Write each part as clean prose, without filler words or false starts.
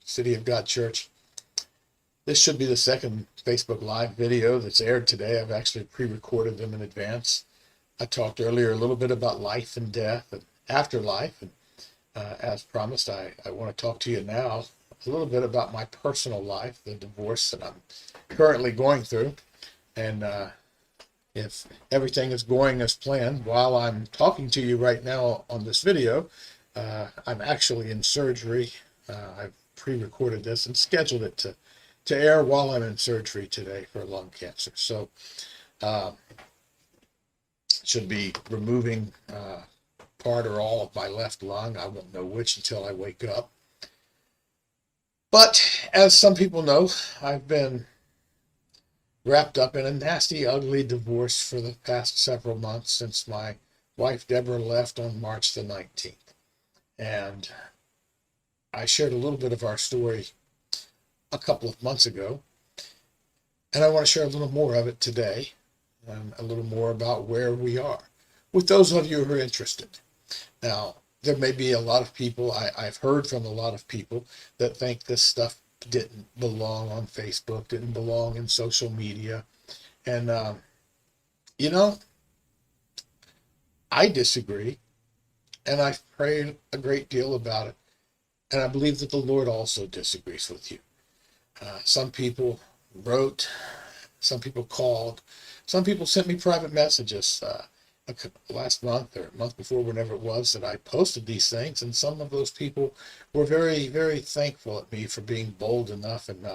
City of God Church. This should be the second Facebook Live video that's aired today. I've actually pre-recorded them in advance. I talked earlier a little bit about life and death and afterlife. And as promised, I want to talk to you now a little bit about my personal life, the divorce that I'm currently going through. And if everything is going as planned, while I'm talking to you right now on this video, I'm actually in surgery. I've pre-recorded this and scheduled it to air while I'm in surgery today for lung cancer. So should be removing part or all of my left lung. I won't know which until I wake up. But as some people know, I've been wrapped up in a nasty, ugly divorce for the past several months since my wife Debra left on March the 19th. And I shared a little bit of our story a couple of months ago, and I want to share a little more of it today, and a little more about where we are with those of you who are interested. Now, there may be a lot of people, I've heard from a lot of people that think this stuff didn't belong on Facebook, didn't belong in social media. And, I disagree, and I've prayed a great deal about it. And I believe that the Lord also disagrees with you. Some people wrote, some people called, some people sent me private messages last month or a month before, whenever it was that I posted these things. And some of those people were very, very thankful at me for being bold enough and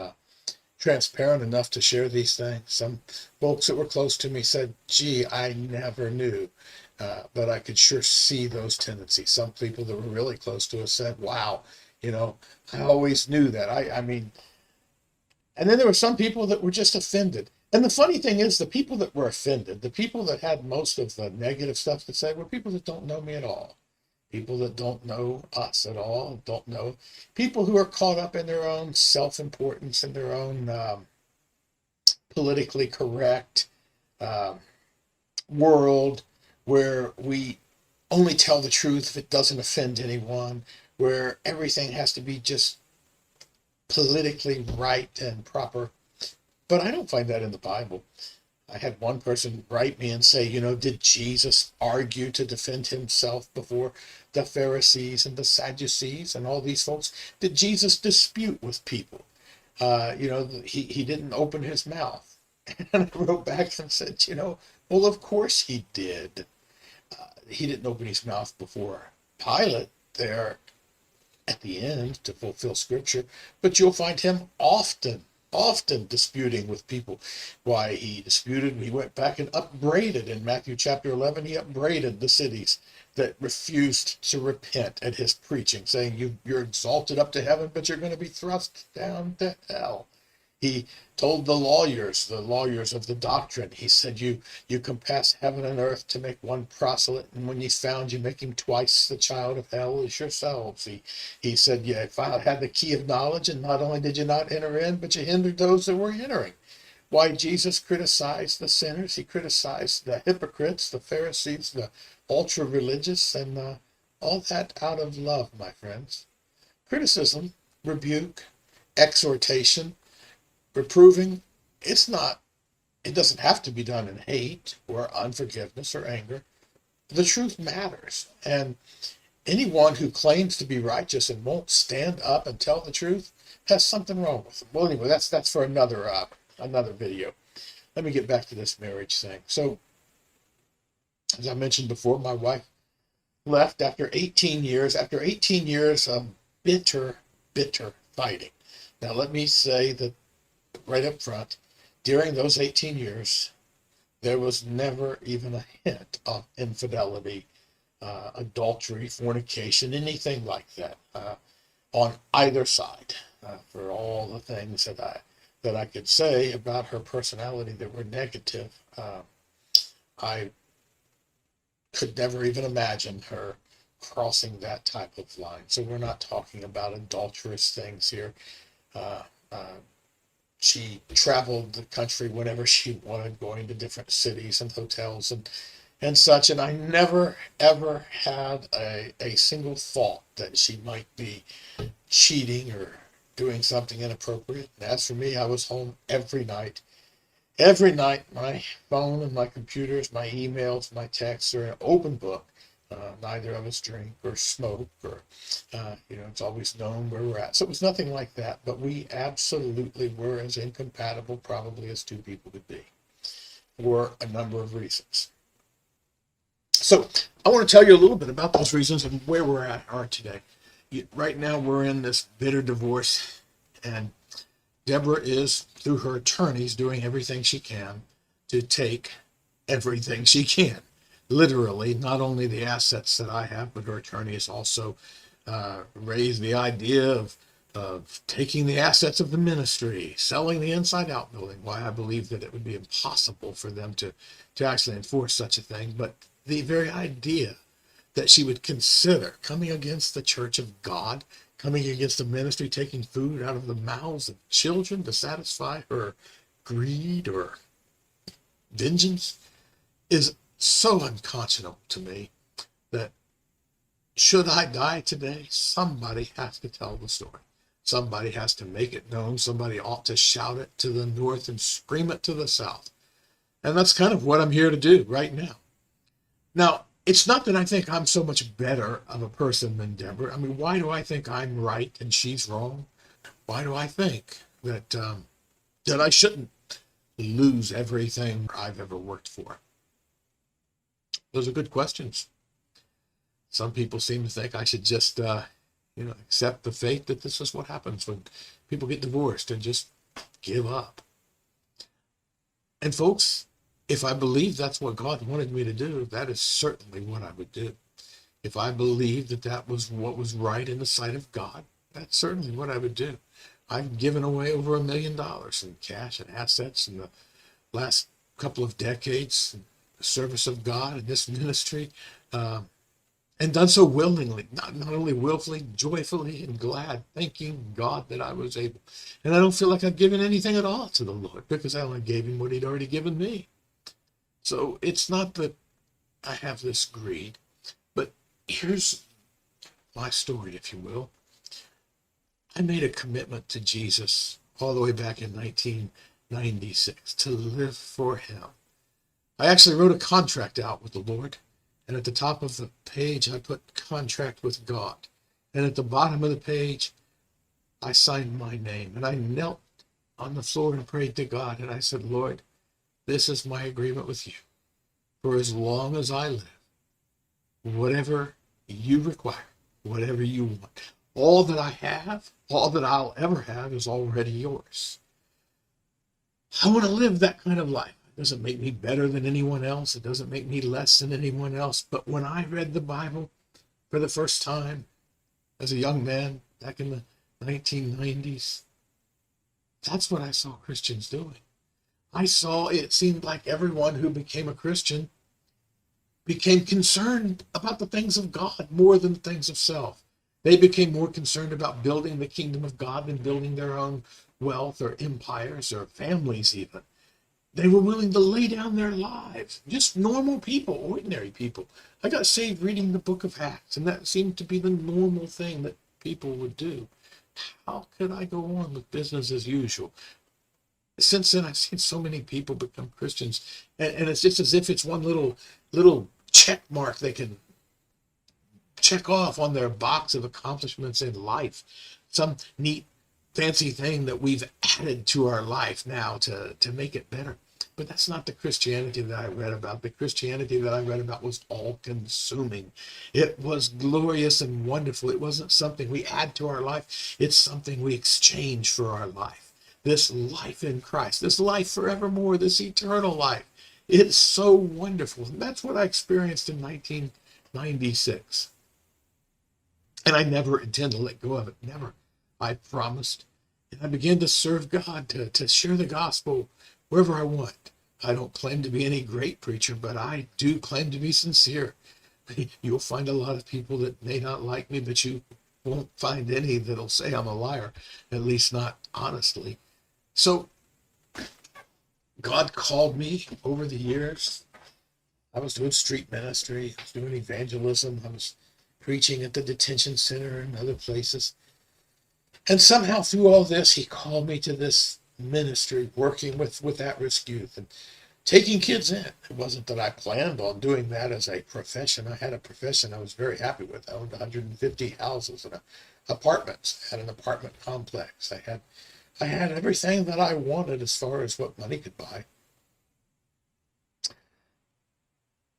transparent enough to share these things. Some folks that were close to me said, gee, I never knew. But I could sure see those tendencies. Some people that were really close to us said, wow, I always knew that. I mean, and then there were some people that were just offended. And the funny thing is, the people that were offended, the people that had most of the negative stuff to say, were people that don't know me at all. People that don't know us at all, don't know. People who are caught up in their own self-importance and their own politically correct world, where we only tell the truth if it doesn't offend anyone, where everything has to be just politically right and proper. But I don't find that in the Bible. I had one person write me and say, did Jesus argue to defend himself before the Pharisees and the Sadducees and all these folks? Did Jesus dispute with people? He didn't open his mouth. And I wrote back and said, well, of course he did. He didn't open his mouth before Pilate there at the end to fulfill scripture, but you'll find him often disputing with people. Why he disputed, he went back and upbraided in Matthew chapter 11, he upbraided the cities that refused to repent at his preaching, saying, you're exalted up to heaven, but you're going to be thrust down to hell. He told the lawyers of the doctrine, he said, you compass heaven and earth to make one proselyte, and when he's found, you make him twice the child of hell as yourselves. He said, yeah, if I had the key of knowledge, and not only did you not enter in, but you hindered those that were entering. Why Jesus criticized the sinners, he criticized the hypocrites, the Pharisees, the ultra-religious, and all that out of love, my friends. Criticism, rebuke, exhortation, reproving, it doesn't have to be done in hate or unforgiveness or anger. The truth matters. And anyone who claims to be righteous and won't stand up and tell the truth has something wrong with them. Well, anyway, that's for another video. Let me get back to this marriage thing. So, as I mentioned before, my wife left after 18 years of bitter fighting. Now, let me say that right up front, during those 18 years, there was never even a hint of infidelity, adultery, fornication, anything like that on either side. For all the things that I could say about her personality that were negative, I could never even imagine her crossing that type of line. So we're not talking about adulterous things here. She traveled the country whenever she wanted, going to different cities and hotels and such. And I never, ever had a single thought that she might be cheating or doing something inappropriate. And as for me, I was home every night. Every night, my phone and my computers, my emails, my texts are an open book. Neither of us drink or smoke or, it's always known where we're at. So it was nothing like that, but we absolutely were as incompatible probably as two people could be for a number of reasons. So I want to tell you a little bit about those reasons and where we're at today. Right now, we're in this bitter divorce, and Debra is, through her attorneys, doing everything she can to take everything she can. Literally, not only the assets that I have, but her attorney has also raised the idea of taking the assets of the ministry, selling the Inside Out building. Why I believe that it would be impossible for them to actually enforce such a thing. But the very idea that she would consider coming against the church of God, coming against the ministry, taking food out of the mouths of children to satisfy her greed or vengeance is so unconscionable to me that should I die today, somebody has to tell the story. Somebody has to make it known. Somebody ought to shout it to the north and scream it to the south. And that's kind of what I'm here to do right now. Now, it's not that I think I'm so much better of a person than Debra. I mean, why do I think I'm right and she's wrong? Why do I think that I shouldn't lose everything I've ever worked for? Those are good questions. Some people seem to think I should just, accept the fate that this is what happens when people get divorced and just give up. And folks, if I believe that's what God wanted me to do, that is certainly what I would do. If I believed that that was what was right in the sight of God, that's certainly what I would do. I've given away over $1 million in cash and assets in the last couple of decades in the service of God in this ministry, and done so willingly, not only willfully, joyfully, and glad, thanking God that I was able. And I don't feel like I've given anything at all to the Lord because I only gave him what he'd already given me. So it's not that I have this greed, but here's my story, if you will. I made a commitment to Jesus all the way back in 1996 to live for him. I actually wrote a contract out with the Lord, and at the top of the page, I put contract with God. And at the bottom of the page, I signed my name, and I knelt on the floor and prayed to God, and I said, Lord, this is my agreement with you. For as long as I live, whatever you require, whatever you want, all that I have, all that I'll ever have is already yours. I want to live that kind of life. It doesn't make me better than anyone else. It doesn't make me less than anyone else. But when I read the Bible for the first time as a young man back in the 1990s, that's what I saw Christians doing. I saw it seemed like everyone who became a Christian became concerned about the things of God more than the things of self. They became more concerned about building the kingdom of God than building their own wealth or empires or families even. They were willing to lay down their lives. Just normal people, ordinary people. I got saved reading the book of Acts, and that seemed to be the normal thing that people would do. How could I go on with business as usual? Since then, I've seen so many people become Christians, and it's just as if it's one little check mark they can check off on their box of accomplishments in life. Some neat, fancy thing that we've added to our life now to make it better. But that's not the Christianity that I read about. The Christianity that I read about was all-consuming. It was glorious and wonderful. It wasn't something we add to our life. It's something we exchange for our life. This life in Christ, this life forevermore, this eternal life. It's so wonderful. And that's what I experienced in 1996. And I never intend to let go of it. Never. I promised. And I began to serve God, to share the gospel wherever I want. I don't claim to be any great preacher, but I do claim to be sincere. You'll find a lot of people that may not like me, but you won't find any that'll say I'm a liar, at least not honestly. So God called me over the years. I was doing street ministry. I was doing evangelism. I was preaching at the detention center and other places. And somehow through all this, he called me to this ministry, working with at-risk youth and taking kids in. It wasn't that I planned on doing that as a profession. I had a profession I was very happy with. I owned 150 houses and apartments, had an apartment complex. I had everything that I wanted as far as what money could buy.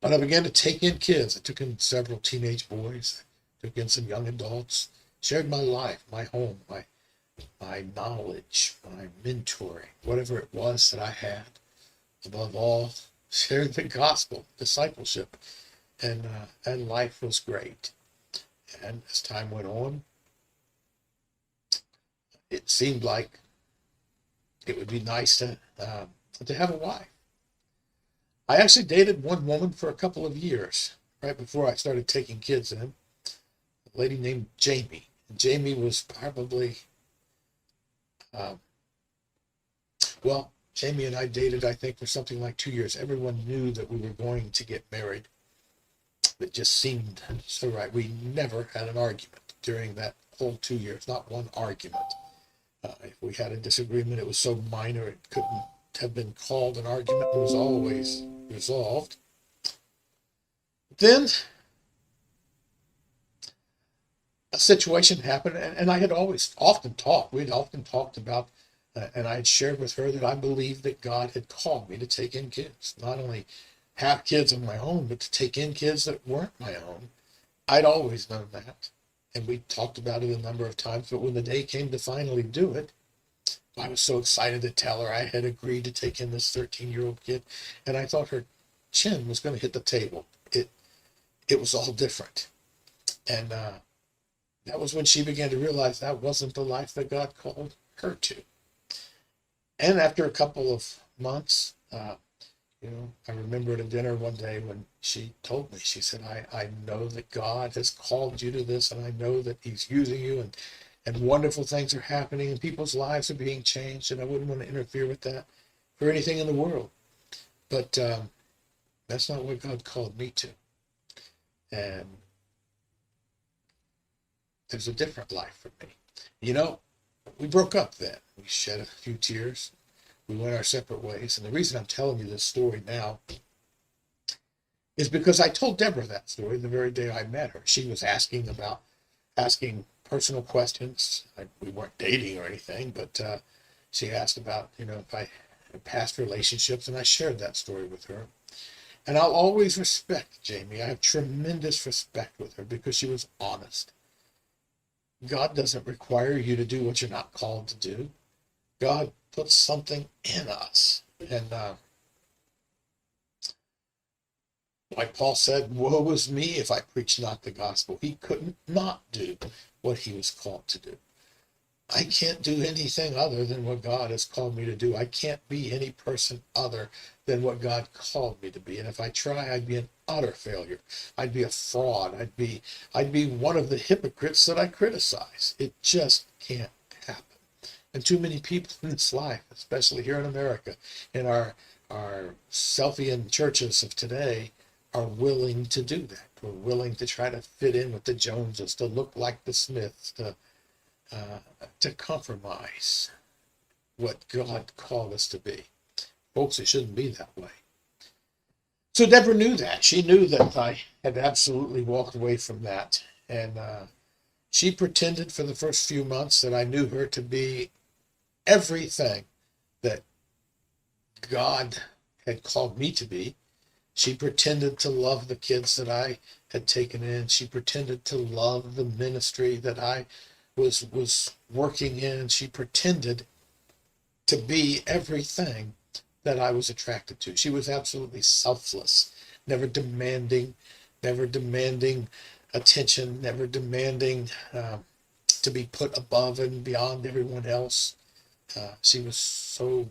But I began to take in kids. I took in several teenage boys, took in some young adults, shared my life, my home, my knowledge, my mentoring, whatever it was that I had. Above all, shared the gospel, discipleship, and life was great. And as time went on, it seemed like it would be nice to have a wife. I actually dated one woman for a couple of years, right before I started taking kids in. A lady named Jamie. Jamie was probably, Jamie and I dated, I think, for something like 2 years. Everyone knew that we were going to get married. It just seemed so right. We never had an argument during that whole 2 years, not one argument. If we had a disagreement, it was so minor it couldn't have been called an argument. It was always resolved. Then a situation happened, and I had we'd often talked about, and I had shared with her that I believed that God had called me to take in kids, not only have kids of my own, but to take in kids that weren't my own. I'd always known that, and we talked about it a number of times, but when the day came to finally do it, I was so excited to tell her I had agreed to take in this 13-year-old kid, and I thought her chin was going to hit the table. It was all different, and that was when she began to realize that wasn't the life that God called her to. And after a couple of months, I remember at a dinner one day when she told me, she said, I know that God has called you to this, and I know that he's using you, and wonderful things are happening, and people's lives are being changed, and I wouldn't want to interfere with that for anything in the world. But that's not what God called me to. And there's a different life for me. We broke up then. We shed a few tears. We went our separate ways. And the reason I'm telling you this story now is because I told Debra that story the very day I met her. She was asking personal questions. We weren't dating or anything, but she asked about, if I had past relationships, and I shared that story with her. And I'll always respect Jamie. I have tremendous respect with her because she was honest. God doesn't require you to do what you're not called to do. God puts something in us. And like Paul said, woe is me if I preach not the gospel. He couldn't not do what he was called to do. I can't do anything other than what God has called me to do. I can't be any person other than what God called me to be. And if I try, I'd be an utter failure. I'd be a fraud. I'd be one of the hypocrites that I criticize. It just can't happen. And too many people in this life, especially here in America, in our selfie churches of today, are willing to do that. We're willing to try to fit in with the Joneses, to look like the Smiths, to compromise what God called us to be. Folks, it shouldn't be that way. So Debra knew that. She knew that I had absolutely walked away from that. And she pretended for the first few months that I knew her to be everything that God had called me to be. She pretended to love the kids that I had taken in. She pretended to love the ministry that I was working in. She pretended to be everything that I was attracted to. She was absolutely selfless, never demanding attention, never demanding to be put above and beyond everyone else. She was so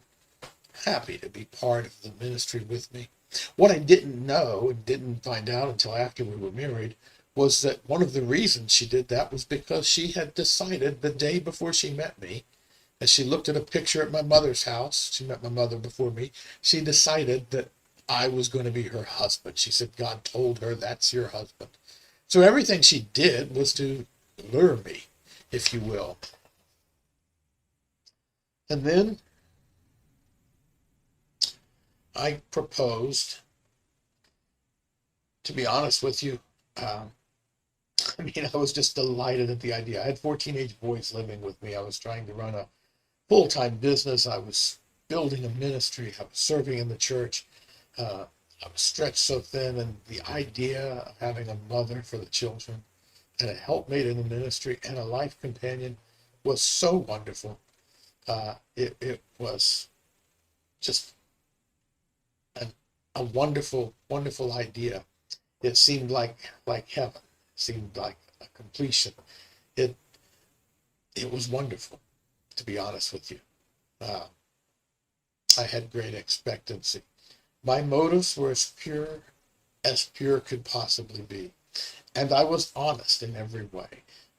happy to be part of the ministry with me. What I didn't know and didn't find out until after we were married was that one of the reasons she did that was because she had decided the day before she met me, as she looked at a picture at my mother's house, she met my mother before me, she decided that I was going to be her husband. She said God told her that's your husband. So everything she did was to lure me, if you will. And then I proposed, to be honest with you. Um, I mean, I was just delighted at the idea. I had 4 teenage boys living with me. I was trying to run a full-time business. I was building a ministry. I was serving in the church. Uh, I was stretched so thin, and the idea of having a mother for the children and a helpmate in the ministry and a life companion was so wonderful. It was just an, a wonderful, wonderful idea. It seemed like heaven. It seemed like a completion. It it was wonderful, to be honest with you. Uh, I had great expectancy. My motives were as pure could possibly be. And I was honest in every way.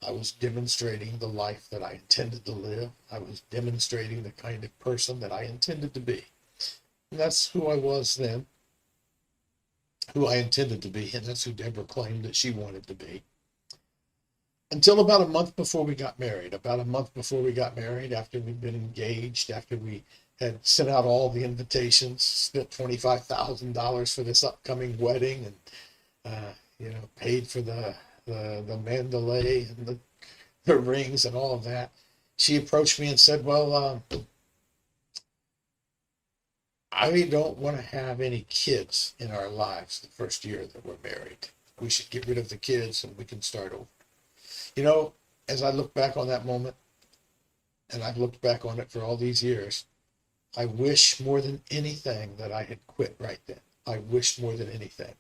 I was demonstrating the life that I intended to live. I was demonstrating the kind of person that I intended to be. And that's who I was then, who I intended to be, and that's who Deborah claimed that she wanted to be. Until about a month before we got married. About a month before we got married, after we'd been engaged, after we had sent out all the invitations, spent $25,000 for this upcoming wedding, and paid for the mandalay and the rings and all of that. She approached me and said, "Well, I don't want to have any kids in our lives the first year that we're married. We should get rid of the kids and we can start over." You know, as I look back on that moment, and I've looked back on it for all these years, I wish more than anything that I had quit right then. I wish more than anything.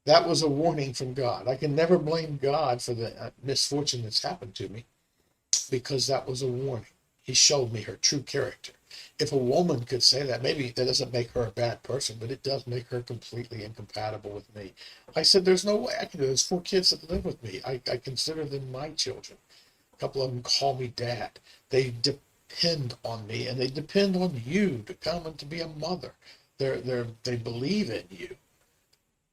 That was a warning from God. I can never blame God for the misfortune that's happened to me, because that was a warning. He showed me her true character. If a woman could say that, maybe that doesn't make her a bad person, but it does make her completely incompatible with me. I said, there's no way I can do this. 4 kids that live with me. I consider them my children. A couple of them call me dad. They depend on me, and they depend on you to come and to be a mother. They believe in you.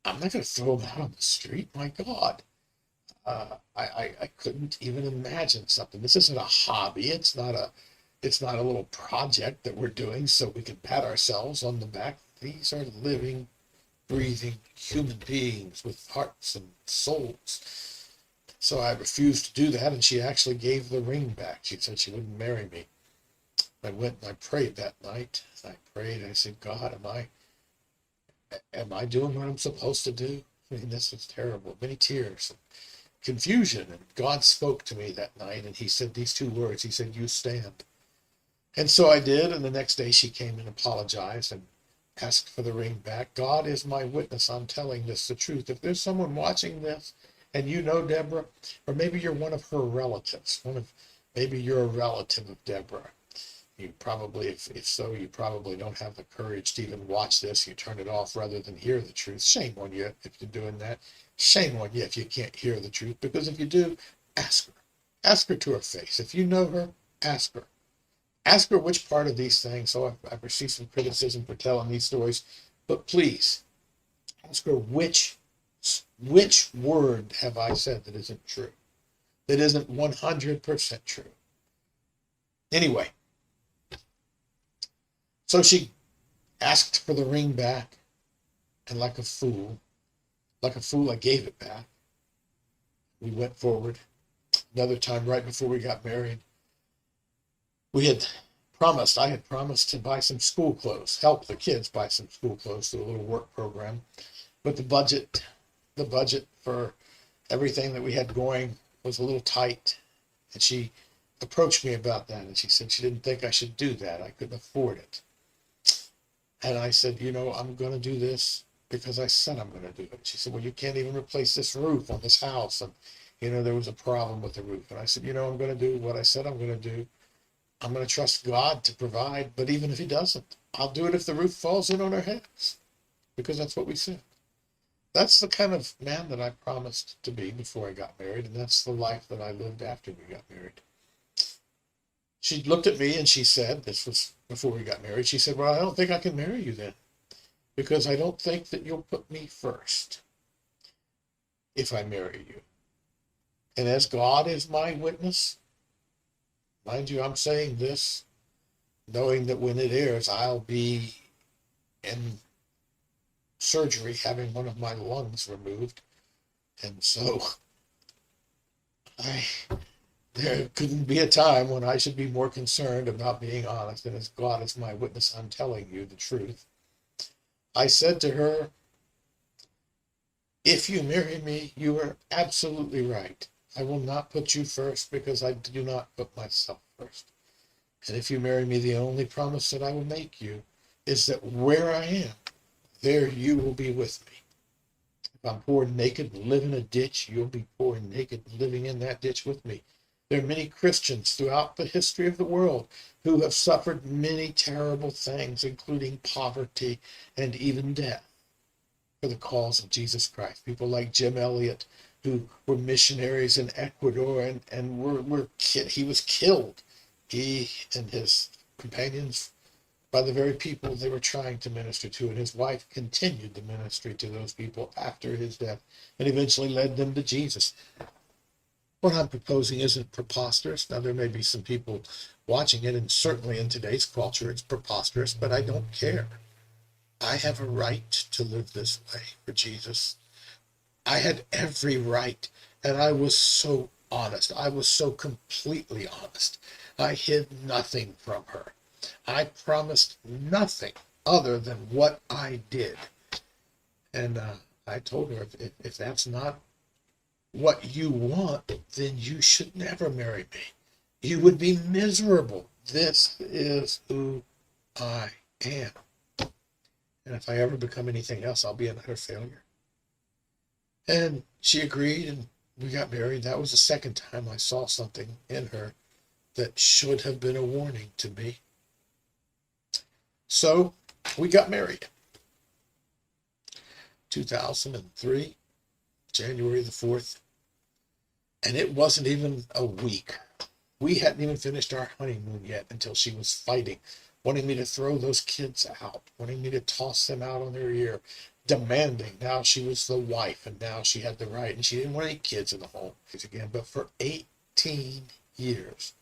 I'm not going to throw them out on the street. My God. I couldn't even imagine something. This isn't a hobby. It's not a little project that we're doing so we can pat ourselves on the back. These are living, breathing human beings with hearts and souls. So I refused to do that, and she actually gave the ring back. She said she wouldn't marry me. I went and I prayed that night. I prayed. I said, God, am I doing what I'm supposed to do? I mean, this was terrible. Many tears, confusion. And God spoke to me that night, and he said these 2 words. He said, you stand. And so I did. And the next day she came and apologized and asked for the ring back. God is my witness. I'm telling this the truth. If there's someone watching this and you know Deborah, or maybe you're one of her relatives, maybe you're a relative of Deborah. You probably, if so, you probably don't have the courage to even watch this. You turn it off rather than hear the truth. Shame on you if you're doing that. Shame on you if you can't hear the truth. Because if you do, ask her. Ask her to her face. If you know her, ask her. Ask her which part of these things. So I've received some criticism for telling these stories. But please, ask her which word have I said that isn't true? That isn't 100% true. Anyway. So she asked for the ring back, and like a fool, I gave it back. We went forward. Another time, right before we got married, I had promised to buy some school clothes, help the kids buy some school clothes through a little work program. But the budget for everything that we had going was a little tight. And she approached me about that, and she said she didn't think I should do that. I couldn't afford it. And I said, I'm going to do this because I said I'm going to do it. She said, well, you can't even replace this roof on this house. And, there was a problem with the roof. And I said, I'm going to do what I said I'm going to do. I'm going to trust God to provide. But even if he doesn't, I'll do it if the roof falls in on our heads, because that's what we said. That's the kind of man that I promised to be before I got married. And that's the life that I lived after we got married. She looked at me and she said, this was before we got married, she said, well, I don't think I can marry you then, because I don't think that you'll put me first if I marry you. And as God is my witness, mind you, I'm saying this knowing that when it airs, I'll be in surgery having one of my lungs removed. And so I there couldn't be a time when I should be more concerned about being honest. And as God is my witness, I'm telling you the truth. I said to her, if you marry me, you are absolutely right. I will not put you first because I do not put myself first. And if you marry me, the only promise that I will make you is that where I am, there you will be with me. If I'm poor and naked and live in a ditch, you'll be poor and naked and living in that ditch with me. There are many Christians throughout the history of the world who have suffered many terrible things, including poverty and even death, for the cause of Jesus Christ. People like Jim Elliot, who were missionaries in Ecuador and he was killed. He and his companions by the very people they were trying to minister to, and his wife continued the ministry to those people after his death and eventually led them to Jesus. What I'm proposing isn't preposterous. Now, there may be some people watching it, and certainly in today's culture it's preposterous, but I don't care. I have a right to live this way for Jesus. I had every right, and I was so honest. I was so completely honest. I hid nothing from her. I promised nothing other than what I did. And I told her, if that's not what you want, then you should never marry me. You would be miserable. This is who I am. And if I ever become anything else, I'll be an utter failure. And she agreed, and we got married. That was the second time I saw something in her that should have been a warning to me. So we got married. 2003, January the 4th. And it wasn't even a week. We hadn't even finished our honeymoon yet until she was fighting, wanting me to throw those kids out, wanting me to toss them out on their ear, demanding. Now she was the wife, and now she had the right, and she didn't want any kids in the home again. But for 18 years,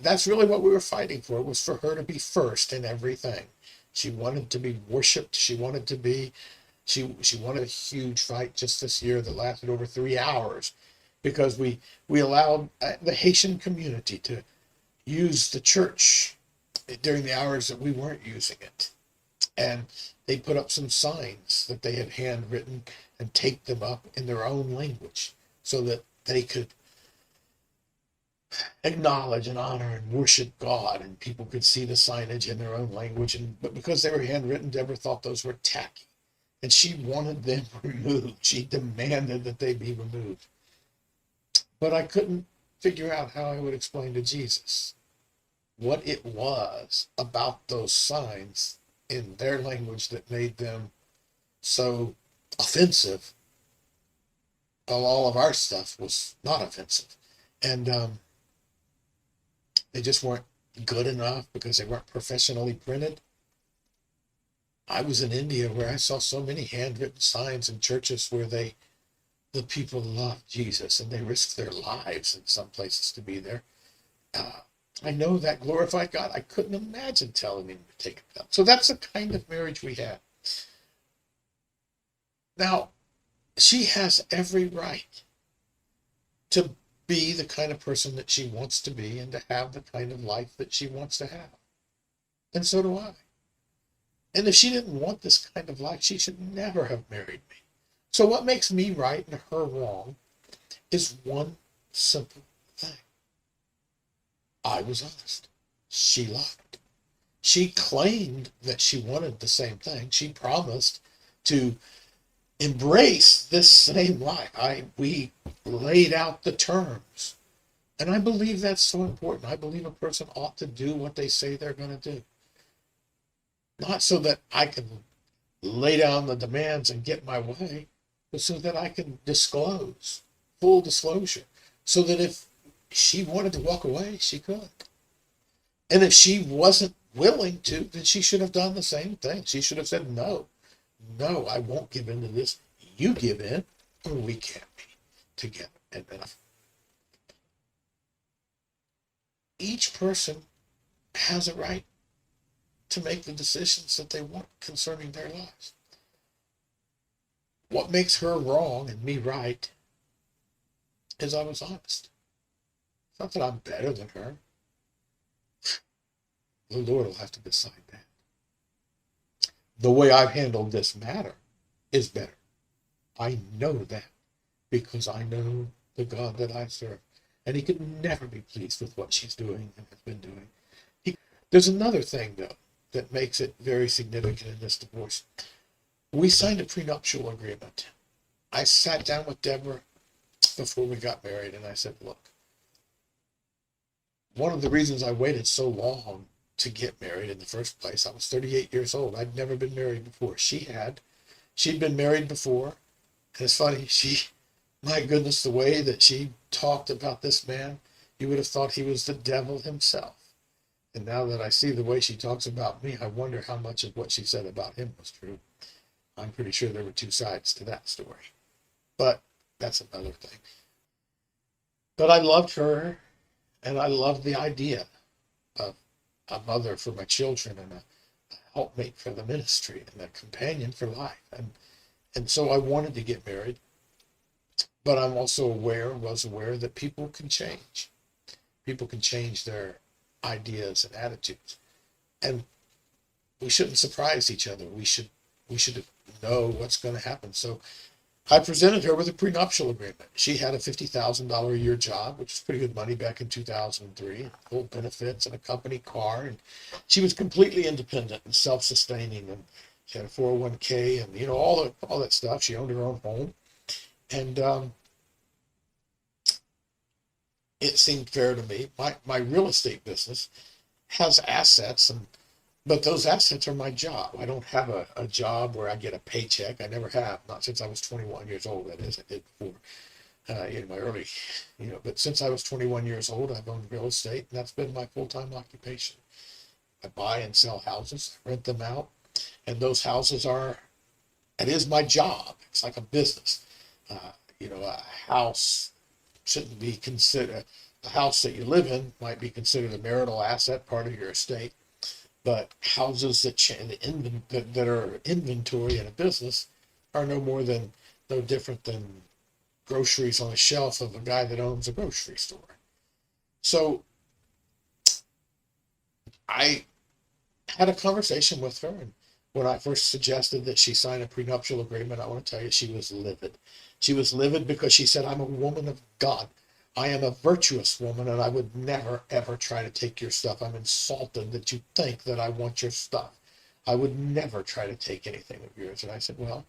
that's really what we were fighting for, was for her to be first in everything. She wanted to be worshipped. She wanted a huge fight just this year that lasted over 3 hours, because we allowed the Haitian community to use the church during the hours that we weren't using it. And they put up some signs that they had handwritten and taped them up in their own language so that they could acknowledge and honor and worship God, and people could see the signage in their own language. But because they were handwritten, Debra thought those were tacky, and she wanted them removed. She demanded that they be removed. But I couldn't figure out how I would explain to Jesus what it was about those signs in their language that made them so offensive, while all of our stuff was not offensive. And they just weren't good enough because they weren't professionally printed. I was in India where I saw so many handwritten signs in churches where the people loved Jesus and they risked their lives in some places to be there. I know that glorified God. I couldn't imagine telling him to take it down. So that's the kind of marriage we had. Now, she has every right to be the kind of person that she wants to be and to have the kind of life that she wants to have. And so do I. And if she didn't want this kind of life, she should never have married me. So what makes me right and her wrong is one simple thing. I was honest. She lied. She claimed that she wanted the same thing. She promised to embrace this same life. We laid out the terms. And I believe that's so important. I believe a person ought to do what they say they're going to do. Not so that I can lay down the demands and get my way, but so that I can disclose, full disclosure, so that if she wanted to walk away, she could. And if she wasn't willing to, then she should have done the same thing. She should have said, no, I won't give in to this. You give in, or we can't be together. And each person has a right to make the decisions that they want concerning their lives. What makes her wrong and me right is I was honest. It's not that I'm better than her. The Lord will have to decide that. The way I've handled this matter is better. I know that because I know the God that I serve. And he could never be pleased with what she's doing and has been doing. There's another thing, though, that makes it very significant in this divorce. We signed a prenuptial agreement. I sat down with Debra before we got married and I said, look, one of the reasons I waited so long to get married in the first place, I was 38 years old. I'd never been married before. She'd been married before. And it's funny, my goodness, the way that she talked about this man, you would have thought he was the devil himself. And now that I see the way she talks about me, I wonder how much of what she said about him was true. I'm pretty sure there were two sides to that story. But that's another thing. But I loved her, and I loved the idea of a mother for my children and a helpmate for the ministry and a companion for life. And so I wanted to get married. But I'm also was aware that people can change. People can change their ideas and attitudes. And we shouldn't surprise each other. We should know what's going to happen. So I presented her with a prenuptial agreement. She had a $50,000 a year job, which was pretty good money back in 2003, full benefits and a company car. And she was completely independent and self-sustaining. And she had a 401k and, all that stuff. She owned her own home. And it seemed fair to me. My real estate business has assets, but those assets are my job. I don't have a job where I get a paycheck. I never have, not since I was 21 years old. That is, I did before in my early, but since I was 21 years old, I've owned real estate, and that's been my full-time occupation. I buy and sell houses, rent them out, and those houses it is my job. It's like a business. A house shouldn't be considered, the house that you live in might be considered a marital asset, part of your estate. But houses that are inventory in a business are no different than groceries on a shelf of a guy that owns a grocery store. So I had a conversation with her, and when I first suggested that she sign a prenuptial agreement, I want to tell you she was livid. She was livid because she said, I'm a woman of God. I am a virtuous woman, and I would never, ever try to take your stuff. I'm insulted that you think that I want your stuff. I would never try to take anything of yours. And I said, well,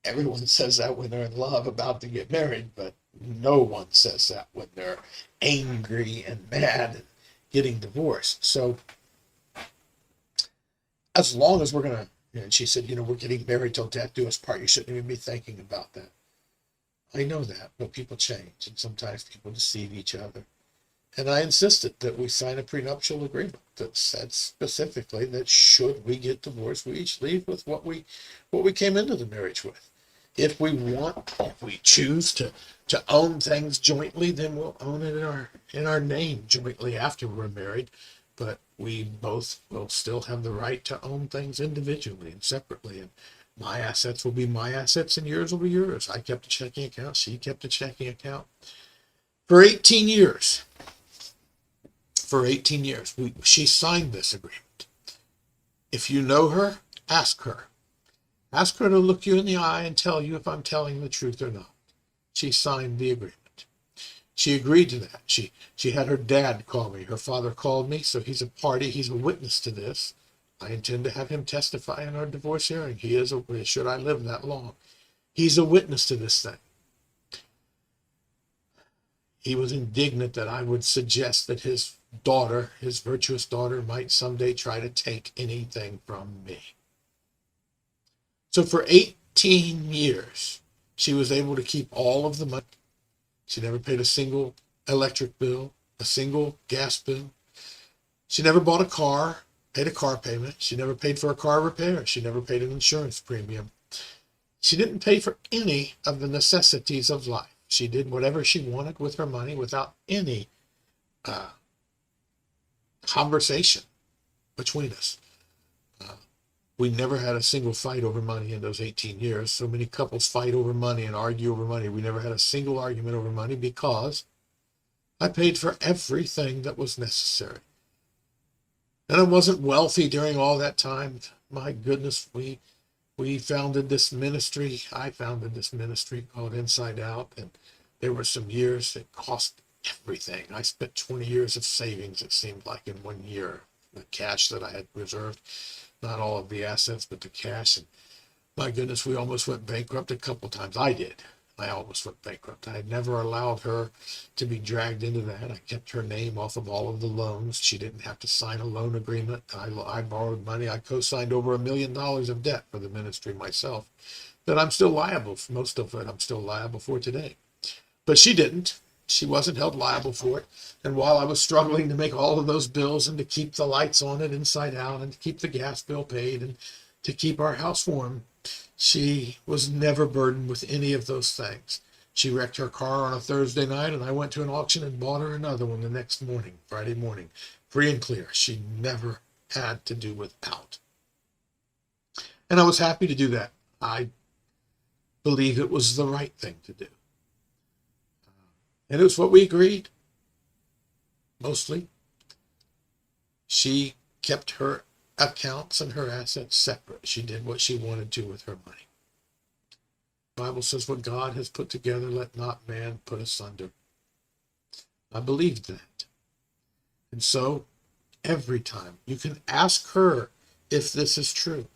everyone says that when they're in love about to get married, but no one says that when they're angry and mad and getting divorced. So as long as we're going to, and she said, we're getting married till death do us part. You shouldn't even be thinking about that. I know that, but people change, and sometimes people deceive each other. And I insisted that we sign a prenuptial agreement that said specifically that should we get divorced, we each leave with what we came into the marriage with. If we choose to own things jointly, then we'll own it in our name jointly after we're married. But we both will still have the right to own things individually and separately. And my assets will be my assets and yours will be yours. I kept a checking account. She kept a checking account. For 18 years, she signed this agreement. If you know her, ask her. Ask her to look you in the eye and tell you if I'm telling the truth or not. She signed the agreement. She agreed to that. She had her dad call me. Her father called me, so he's a party. He's a witness to this. I intend to have him testify in our divorce hearing. He is should I live that long. He's a witness to this thing. He was indignant that I would suggest that his daughter, his virtuous daughter, might someday try to take anything from me. So for 18 years, she was able to keep all of the money. She never paid a single electric bill, a single gas bill. She never bought a car, paid a car payment. She never paid for a car repair. She never paid an insurance premium. She didn't pay for any of the necessities of life. She did whatever she wanted with her money without any conversation between us. We never had a single fight over money in those 18 years. So many couples fight over money and argue over money. We never had a single argument over money because I paid for everything that was necessary. And I wasn't wealthy during all that time. My goodness, we founded this ministry. I founded this ministry called Inside Out. And there were some years that cost everything. I spent 20 years of savings, it seemed like, in 1 year. The cash that I had reserved, not all of the assets, but the cash. And my goodness, we almost went bankrupt a couple times. I did. I almost went bankrupt. I had never allowed her to be dragged into that. I kept her name off of all of the loans. She didn't have to sign a loan agreement. I borrowed money. I co-signed over $1 million of debt for the ministry myself that I'm still liable for. Most of it I'm still liable for today. But she didn't. She wasn't held liable for it. And while I was struggling to make all of those bills and to keep the lights on at Inside Out and to keep the gas bill paid and to keep our house warm, she was never burdened with any of those things. She wrecked her car on a Thursday night, and I went to an auction and bought her another one the next morning, Friday morning, free and clear. She never had to do without. And I was happy to do that. I believe it was the right thing to do. And it was what we agreed, mostly. She kept her accounts and her assets separate. She did what she wanted to with her money. The Bible says, what God has put together, let not man put asunder. I believed that. And so, every time, you can ask her if this is true.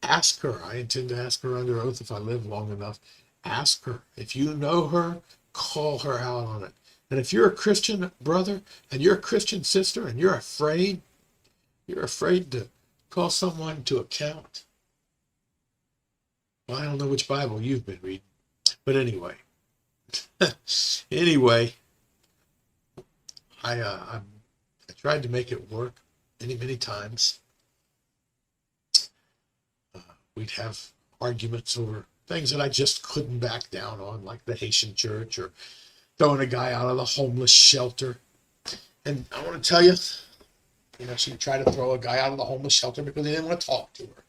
Ask her. I intend to ask her under oath if I live long enough. Ask her. If you know her, call her out on it. And if you're a Christian brother and you're a Christian sister and you're afraid to call someone to account. Well, I don't know which Bible you've been reading, but anyway, I tried to make it work many times. We'd have arguments over things that I just couldn't back down on, like the Haitian church or throwing a guy out of the homeless shelter. And I want to tell you, she tried to throw a guy out of the homeless shelter because he didn't want to talk to her.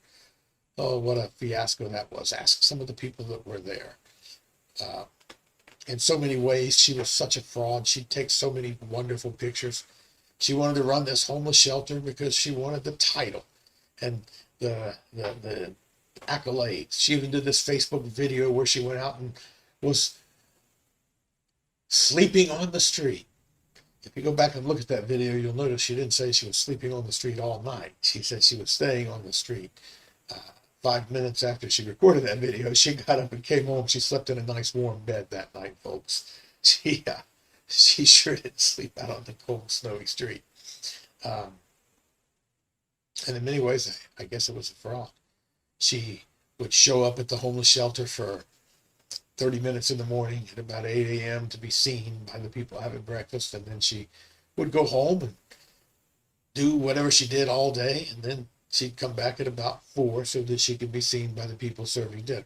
Oh, what a fiasco that was. Ask some of the people that were there. In so many ways, she was such a fraud. She'd take so many wonderful pictures. She wanted to run this homeless shelter because she wanted the title and the accolades. She even did this Facebook video where she went out and was sleeping on the street. If you go back and look at that video, you'll notice she didn't say she was sleeping on the street all night. She said she was staying on the street. 5 minutes after she recorded that video, she got up and came home. She slept in a nice warm bed that night, folks. She sure didn't sleep out on the cold, snowy street. And in many ways, I guess it was a fraud. She would show up at the homeless shelter for 30 minutes in the morning at about 8 a.m. to be seen by the people having breakfast. And then she would go home and do whatever she did all day. And then she'd come back at about 4 so that she could be seen by the people serving dinner.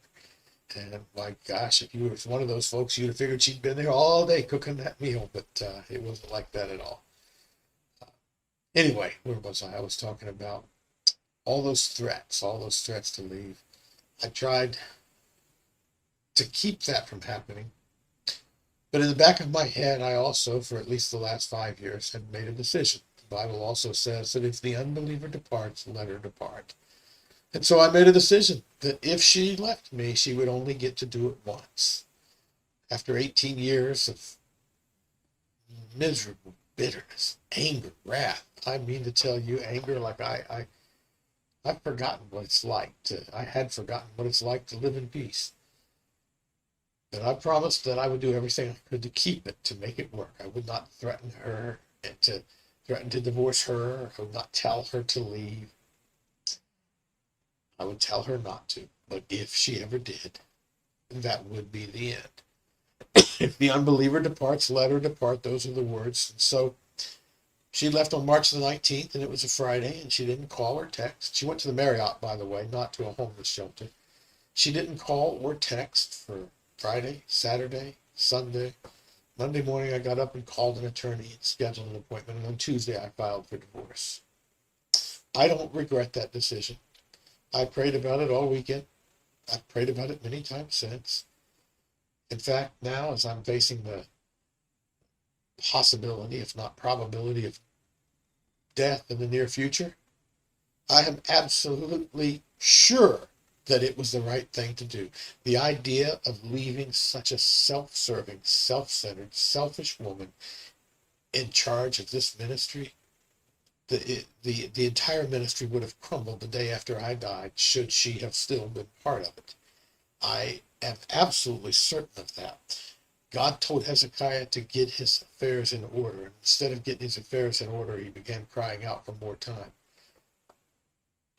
And my gosh, if you were one of those folks, you'd have figured she'd been there all day cooking that meal. But it wasn't like that at all. Anyway, where was I? I was talking about all those threats to leave. I tried to keep that from happening. But in the back of my head, I also, for at least the last 5 years, had made a decision. The Bible also says that if the unbeliever departs, let her depart. And so I made a decision that if she left me, she would only get to do it once. After 18 years of miserable bitterness, anger, wrath, I mean to tell you, anger, like I've forgotten what it's like I had forgotten what it's like to live in peace. But I promised that I would do everything I could to keep it, to make it work. I would not threaten her and to threaten to divorce her. I would not tell her to leave. I would tell her not to. But if she ever did, that would be the end. If the unbeliever departs, let her depart. Those are the words. And so she left on March the 19th, and it was a Friday, and she didn't call or text. She went to the Marriott, by the way, not to a homeless shelter. She didn't call or text for Friday, Saturday, Sunday. Monday morning, I got up and called an attorney and scheduled an appointment. And on Tuesday, I filed for divorce. I don't regret that decision. I prayed about it all weekend. I've prayed about it many times since. In fact, now as I'm facing the possibility, if not probability, of death in the near future, I am absolutely sure that it was the right thing to do. The idea of leaving such a self-serving, self-centered, selfish woman in charge of this ministry, the entire ministry would have crumbled the day after I died, should she have still been part of it. I am absolutely certain of that. God told Hezekiah to get his affairs in order. And instead of getting his affairs in order, he began crying out for more time.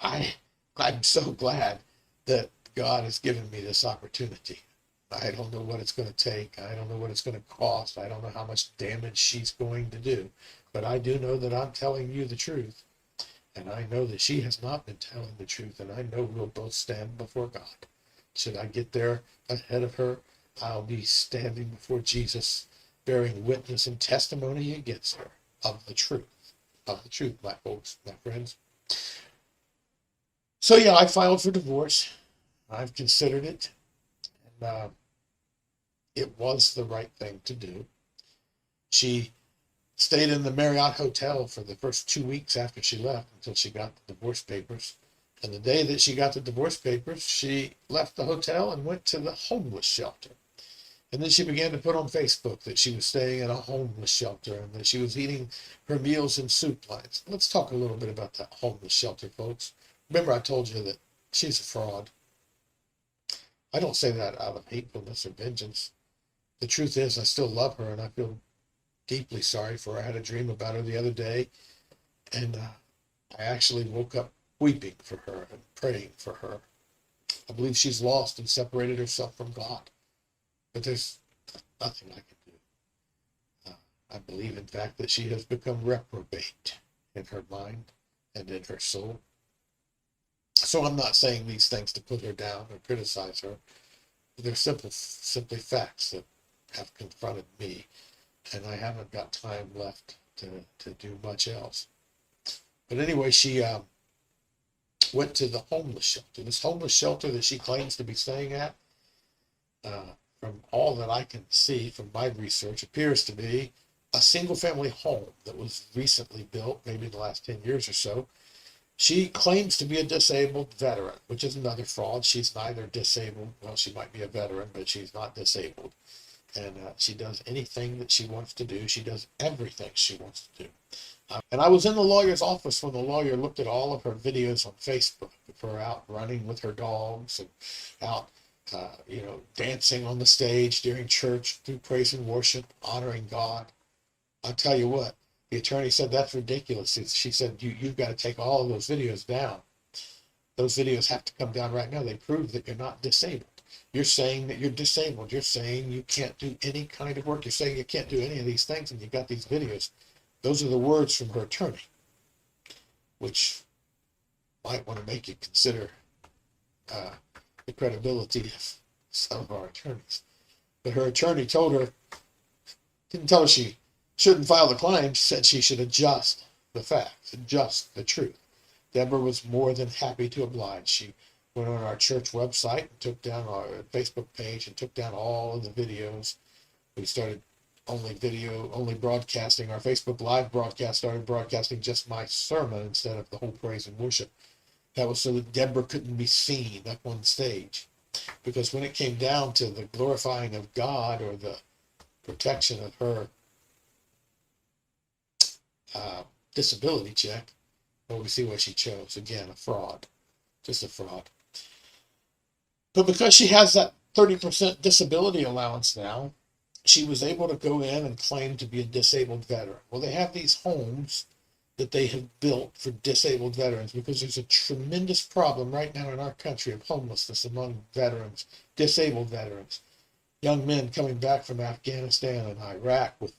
I'm so glad that God has given me this opportunity. I don't know what it's going to take. I don't know what it's going to cost. I don't know how much damage she's going to do. But I do know that I'm telling you the truth. And I know that she has not been telling the truth. And I know we'll both stand before God. Should I get there ahead of her, I'll be standing before Jesus, bearing witness and testimony against her of the truth. Of the truth, my folks, my friends. So yeah, I filed for divorce. I've considered it. And it was the right thing to do. She stayed in the Marriott Hotel for the first 2 weeks after she left until she got the divorce papers. And the day that she got the divorce papers, she left the hotel and went to the homeless shelter. And then she began to put on Facebook that she was staying in a homeless shelter and that she was eating her meals in soup lines. Let's talk a little bit about that homeless shelter, folks. Remember, I told you that she's a fraud. I don't say that out of hatefulness or vengeance. The truth is, I still love her and I feel deeply sorry for her. I had a dream about her the other day, and I actually woke up weeping for her and praying for her. I believe she's lost and separated herself from God, but there's nothing I can do. I believe, in fact, that she has become reprobate in her mind and in her soul. So I'm not saying these things to put her down or criticize her. They're simply facts that have confronted me, and I haven't got time left to do much else. But anyway, she went to the homeless shelter. This homeless shelter that she claims to be staying at, from all that I can see from my research, appears to be a single-family home that was recently built, maybe in the last 10 years or so. She claims to be a disabled veteran, which is another fraud. She's neither disabled. Well, she might be a veteran, but she's not disabled. And she does anything that she wants to do. She does everything she wants to do. And I was in the lawyer's office when the lawyer looked at all of her videos on Facebook of her out running with her dogs and out, dancing on the stage during church through praise and worship, honoring God. I'll tell you what, the attorney said, that's ridiculous. She said, you've got to take all of those videos down. Those videos have to come down right now. They prove that you're not disabled. You're saying that you're disabled. You're saying you can't do any kind of work. You're saying you can't do any of these things, and you've got these videos. Those are the words from her attorney, which might want to make you consider the credibility of some of our attorneys. But her attorney told her, didn't tell her she shouldn't file the claim, said she should adjust the facts, adjust the truth. Debra was more than happy to oblige. She went on our church website and took down our Facebook page and took down all of the videos. We started only broadcasting. Our Facebook Live broadcast started broadcasting just my sermon instead of the whole praise and worship. That was so that Debra couldn't be seen up on stage. Because when it came down to the glorifying of God or the protection of her disability check, well, we see what she chose. Again, a fraud. Just a fraud. But because she has that 30% disability allowance now, she was able to go in and claim to be a disabled veteran. Well, they have these homes that they have built for disabled veterans because there's a tremendous problem right now in our country of homelessness among veterans, disabled veterans, young men coming back from Afghanistan and Iraq with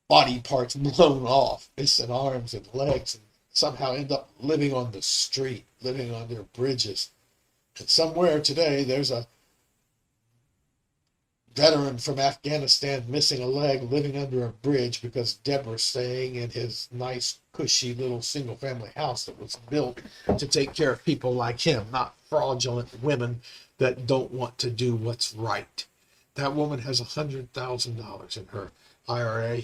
body parts blown off, missing arms and legs, and somehow end up living on the street, living under bridges. And somewhere today, there's a veteran from Afghanistan missing a leg, living under a bridge because Debra's staying in his nice, cushy little single family house that was built to take care of people like him, not fraudulent women that don't want to do what's right. That woman has $100,000 in her IRA.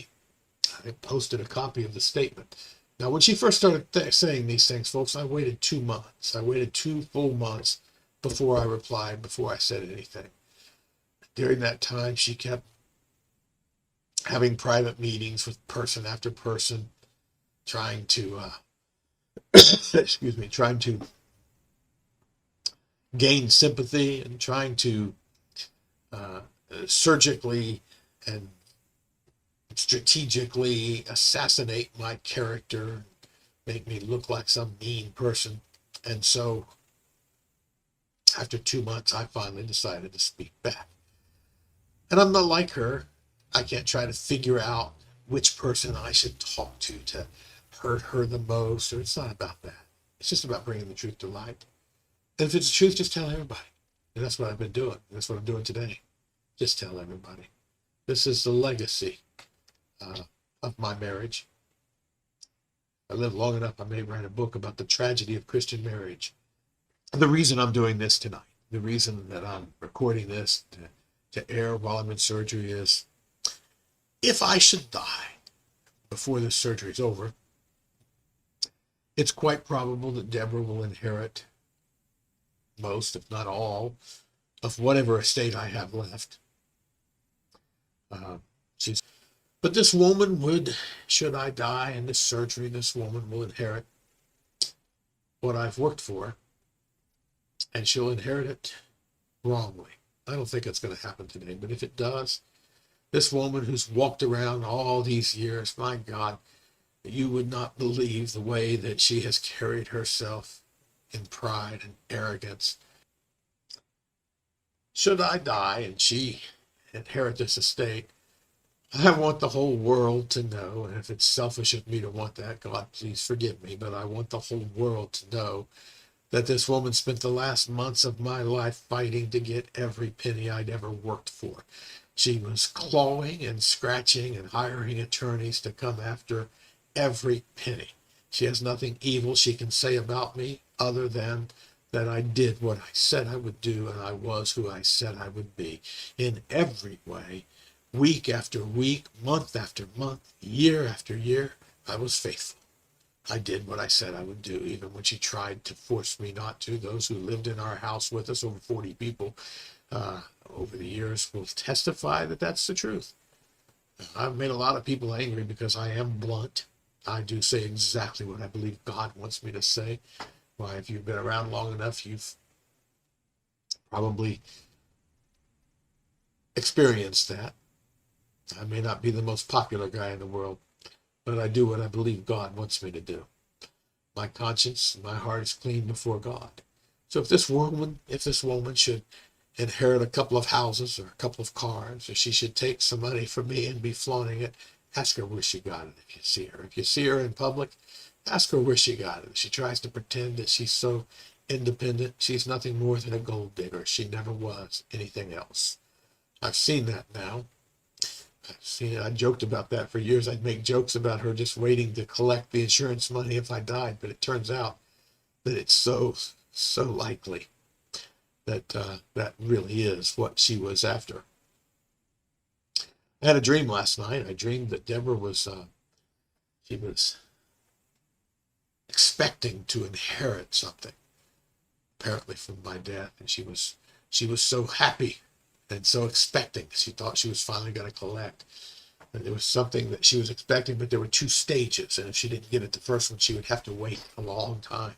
I posted a copy of the statement. Now, when she first started saying these things, folks, I waited 2 months. I waited 2 full months before I replied, before I said anything. During that time, she kept having private meetings with person after person, trying to, trying to gain sympathy and trying to uh, surgically and strategically assassinate my character, make me look like some mean person. And so, after 2 months, I finally decided to speak back. And I'm not like her. I can't try to figure out which person I should talk to hurt her the most, or it's not about that. It's just about bringing the truth to light. And if it's the truth, just tell everybody. And that's what I've been doing. That's what I'm doing today. Just tell everybody. This is the legacy of my marriage. I live long enough, I may write a book about the tragedy of Christian marriage. And the reason I'm doing this tonight, the reason that I'm recording this to air while I'm in surgery is, if I should die before this surgery is over, it's quite probable that Debra will inherit most, if not all, of whatever estate I have left. But this woman would, should I die in this surgery, this woman will inherit what I've worked for, and she'll inherit it wrongly. I don't think it's going to happen today, but if it does, this woman who's walked around all these years, my God, you would not believe the way that she has carried herself in pride and arrogance. Should I die and she inherit this estate, I want the whole world to know, and if it's selfish of me to want that, God, please forgive me, but I want the whole world to know that this woman spent the last months of my life fighting to get every penny I'd ever worked for. She was clawing and scratching and hiring attorneys to come after every penny. She has nothing evil she can say about me other than that I did what I said I would do, and I was who I said I would be in every way. Week after week, month after month, year after year, I was faithful. I did what I said I would do, even when she tried to force me not to. Those who lived in our house with us, over 40 people, over the years, will testify that that's the truth. I've made a lot of people angry because I am blunt. I do say exactly what I believe God wants me to say. Why, if you've been around long enough, you've probably experienced that. I may not be the most popular guy in the world, but I do what I believe God wants me to do. My conscience, my heart is clean before God. So if this woman should inherit a couple of houses or a couple of cars, or she should take some money from me and be flaunting it, ask her where she got it if you see her. If you see her in public, ask her where she got it. If she tries to pretend that she's so independent, she's nothing more than a gold digger. She never was anything else. I've seen that now. I've seen it. I joked about that for years. I'd make jokes about her just waiting to collect the insurance money if I died, but it turns out that it's so likely that that really is what she was after. I had a dream last night. I dreamed that Debra was she was expecting to inherit something, apparently from my death, and she was so happy and so expecting. She thought she was finally going to collect. And there was something that she was expecting, but there were 2 stages, and if she didn't get it the first one, she would have to wait a long time.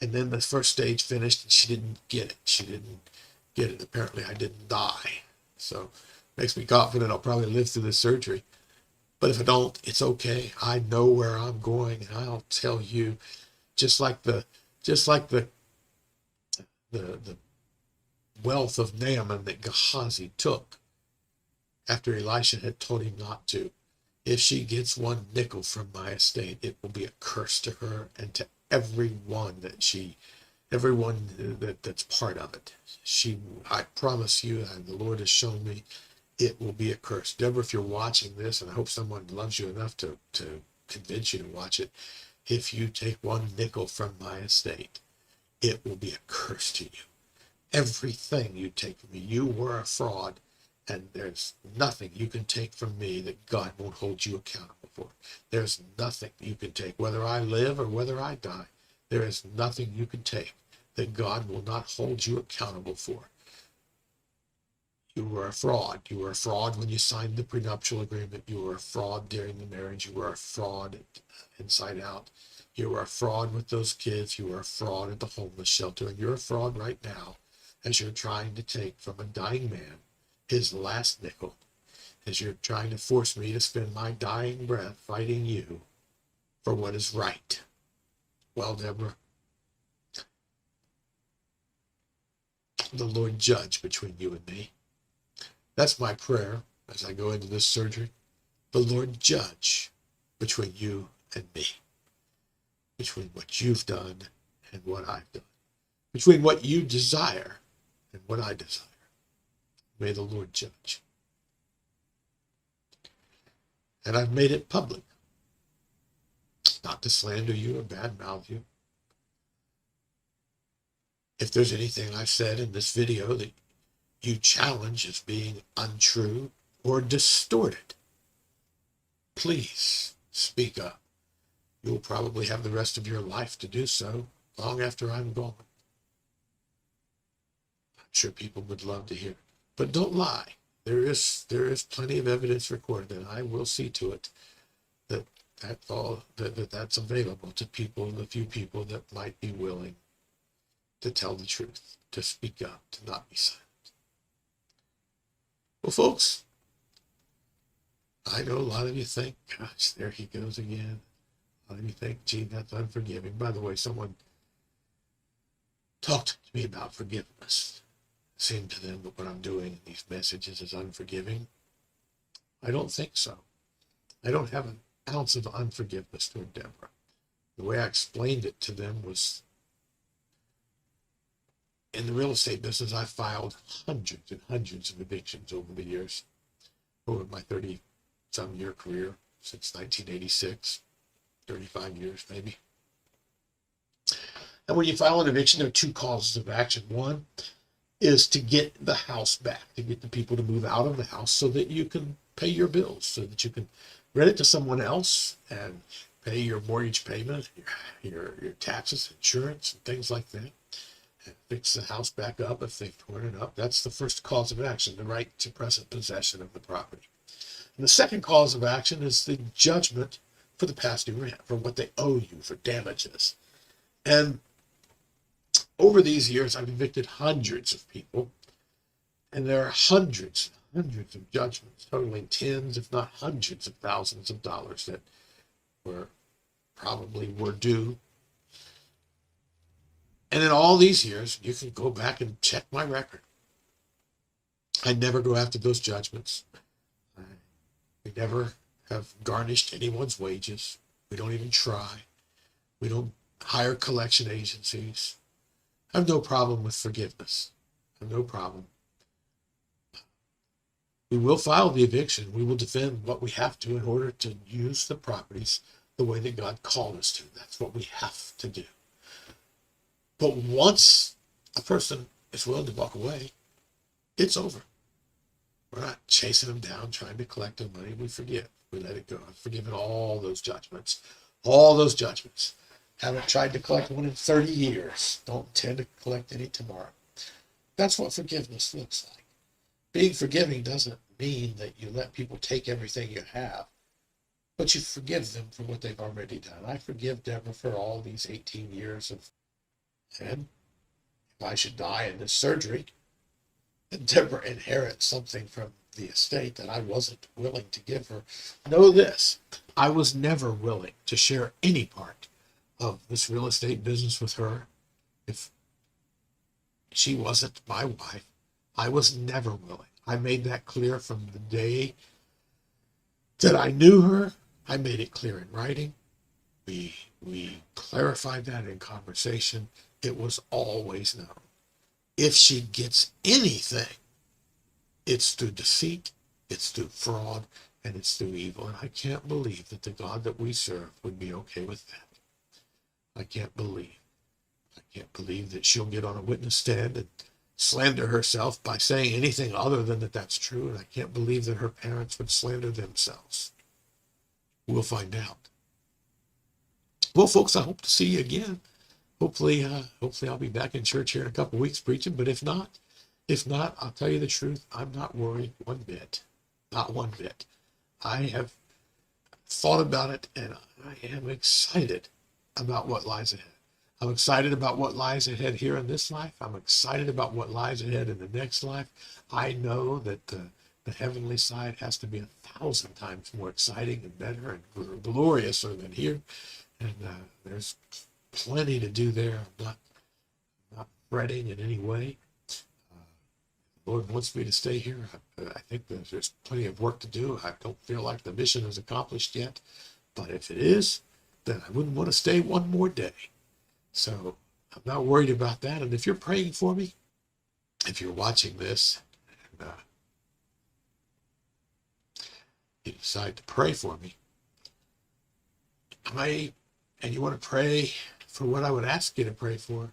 And then the first stage finished, and she didn't get it. She didn't get it. Apparently, I didn't die. So it makes me confident I'll probably live through this surgery. But if I don't, it's okay. I know where I'm going, and I'll tell you, just like the wealth of Naaman that Gehazi took after Elisha had told him not to. If she gets 1 nickel from my estate, it will be a curse to her and to everyone that she everyone that's part of it. I promise you, and the Lord has shown me, it will be a curse. Deborah, if you're watching this, and I hope someone loves you enough to convince you to watch it, if you take one nickel from my estate, it will be a curse to you. Everything you take from me, you were a fraud, and there's nothing you can take from me that God won't hold you accountable for. There's nothing you can take, whether I live or whether I die. There is nothing you can take that God will not hold you accountable for. You were a fraud. You were a fraud when you signed the prenuptial agreement. You were a fraud during the marriage. You were a fraud inside out. You were a fraud with those kids. You were a fraud at the homeless shelter. And you're a fraud right now as you're trying to take from a dying man his last nickel, as you're trying to force me to spend my dying breath fighting you for what is right. Well, Deborah, the Lord judge between you and me. That's my prayer as I go into this surgery. The Lord judge between you and me, between what you've done and what I've done, between what you desire and what I desire. May the Lord judge. And I've made it public, not to slander you or badmouth you. If there's anything I've said in this video that you challenge as being untrue or distorted, please speak up. You'll probably have the rest of your life to do so, long after I'm gone. I'm sure people would love to hear. But don't lie. There is plenty of evidence recorded, and I will see to it that's available to people, the few people that might be willing to tell the truth, to speak up, to not be silent. Well, folks, I know a lot of you think, gosh, there he goes again. A lot of you think, gee, that's unforgiving. By the way, someone talked to me about forgiveness. It seemed to them that what I'm doing in these messages is unforgiving. I don't think so. I don't have an ounce of unforgiveness toward Debra. The way I explained it to them was, in the real estate business, I filed hundreds and hundreds of evictions over the years, over my 30-some year career since 1986, 35 years maybe. And when you file an eviction, there are two causes of action. One is to get the house back, to get the people to move out of the house so that you can pay your bills, so that you can rent it to someone else and pay your mortgage payment, your taxes, insurance, and things like that. And fix the house back up if they've torn it up. That's the first cause of action, the right to present possession of the property. And the second cause of action is the judgment for the past due rent, for what they owe you, for damages. And over these years, I've evicted hundreds of people, and there are hundreds of judgments totaling tens, if not hundreds of thousands of dollars that were due. And in all these years, you can go back and check my record. I never go after those judgments. We never have garnished anyone's wages. We don't even try. We don't hire collection agencies. I have no problem with forgiveness. I have no problem. We will file the eviction. We will defend what we have to in order to use the properties the way that God called us to. That's what we have to do. But once a person is willing to walk away, it's over. We're not chasing them down, trying to collect their money. We forgive. We let it go. I've forgiven all those judgments. All those judgments. Haven't tried to collect one in 30 years. Don't intend to collect any tomorrow. That's what forgiveness looks like. Being forgiving doesn't mean that you let people take everything you have, but you forgive them for what they've already done. I forgive Debra for all these 18 years of, and if I should die in this surgery, and Debra inherits something from the estate that I wasn't willing to give her, know this: I was never willing to share any part of this real estate business with her. If she wasn't my wife, I was never willing. I made that clear from the day that I knew her. I made it clear in writing. We clarified that in conversation. It was always known. If she gets anything, it's through deceit, it's through fraud, and it's through evil. And I can't believe that the God that we serve would be okay with that. I can't believe. I can't believe that she'll get on a witness stand and slander herself by saying anything other than that that's true. And I can't believe that her parents would slander themselves. We'll find out. Well, folks, I hope to see you again. Hopefully I'll be back in church here in a couple of weeks preaching. But if not, I'll tell you the truth. I'm not worried one bit. Not one bit. I have thought about it, and I am excited about what lies ahead. I'm excited about what lies ahead here in this life. I'm excited about what lies ahead in the next life. I know that the heavenly side has to be 1,000 times more exciting and better and gloriouser than here. And there's plenty to do there. I'm not fretting in any way. The Lord wants me to stay here. I think that there's plenty of work to do. I don't feel like the mission is accomplished yet. But if it is, then I wouldn't want to stay one more day. So I'm not worried about that. And if you're praying for me, if you're watching this, and you decide to pray for me, and you want to pray for what I would ask you to pray for,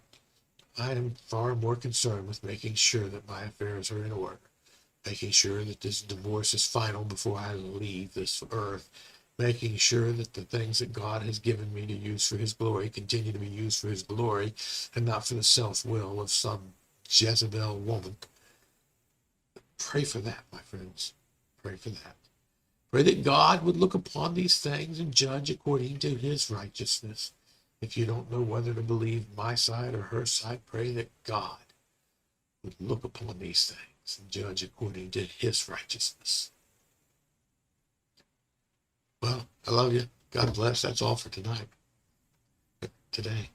I am far more concerned with making sure that my affairs are in order, making sure that this divorce is final before I leave this earth, making sure that the things that God has given me to use for his glory continue to be used for his glory and not for the self-will of some Jezebel woman. Pray for that, my friends. Pray for that. Pray that God would look upon these things and judge according to his righteousness. If you don't know whether to believe my side or her side, pray that God would look upon these things and judge according to his righteousness. Well, I love you. God bless. That's all for tonight. Today.